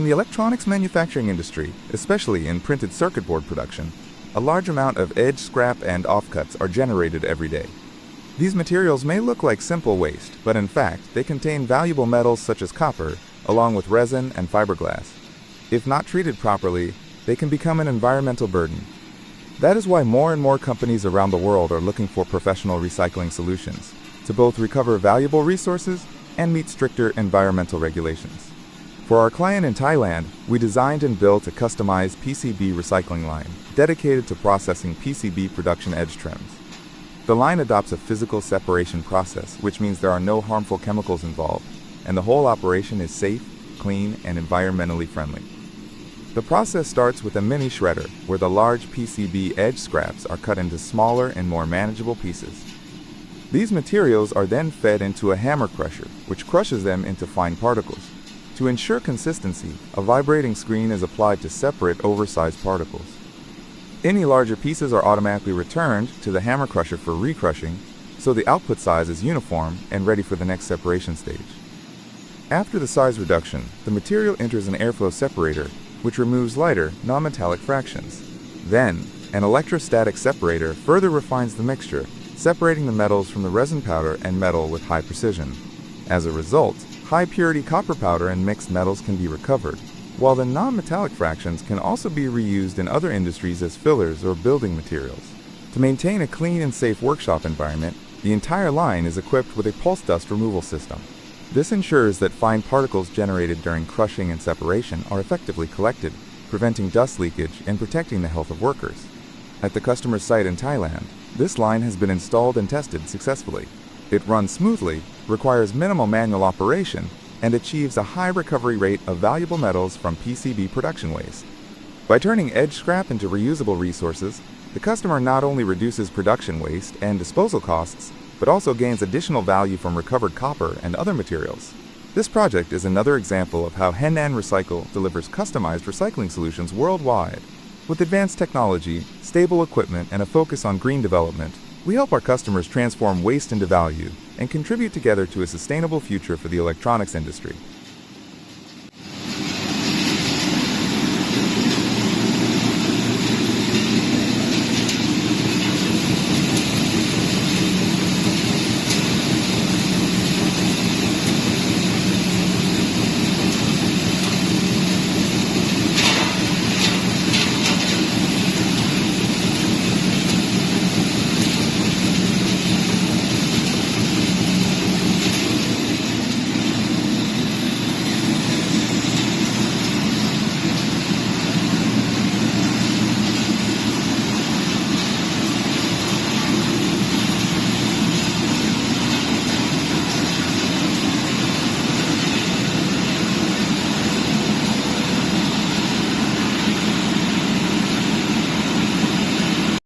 In the electronics manufacturing industry, especially in printed circuit board production, a large amount of edge scrap and offcuts are generated every day. These materials may look like simple waste, but in fact, they contain valuable metals such as copper, along with resin and fiberglass. If not treated properly, they can become an environmental burden. That is why more and more companies around the world are looking for professional recycling solutions to both recover valuable resources and meet stricter environmental regulations. For our client in Thailand, we designed and built a customized PCB recycling line dedicated to processing PCB production edge trims. The line adopts a physical separation process, which means there are no harmful chemicals involved, and the whole operation is safe, clean, and environmentally friendly. The process starts with a mini shredder, where the large PCB edge scraps are cut into smaller and more manageable pieces. These materials are then fed into a hammer crusher, which crushes them into fine particles. To ensure consistency, a vibrating screen is applied to separate oversized particles. Any larger pieces are automatically returned to the hammer crusher for recrushing, so the output size is uniform and ready for the next separation stage. After the size reduction, the material enters an airflow separator, which removes lighter, non-metallic fractions. Then, an electrostatic separator further refines the mixture, separating the metals from the resin powder and metal with high precision. As a result, high-purity copper powder and mixed metals can be recovered, while the non-metallic fractions can also be reused in other industries as fillers or building materials. To maintain a clean and safe workshop environment, the entire line is equipped with a pulse dust removal system. This ensures that fine particles generated during crushing and separation are effectively collected, preventing dust leakage and protecting the health of workers. At the customer's site in Thailand, this line has been installed and tested successfully. It runs smoothly, requires minimal manual operation, and achieves a high recovery rate of valuable metals from PCB production waste. By turning edge scrap into reusable resources, the customer not only reduces production waste and disposal costs, but also gains additional value from recovered copper and other materials. This project is another example of how Henan Recycle delivers customized recycling solutions worldwide. With advanced technology, stable equipment, and a focus on green development, we help our customers transform waste into value and contribute together to a sustainable future for the electronics industry.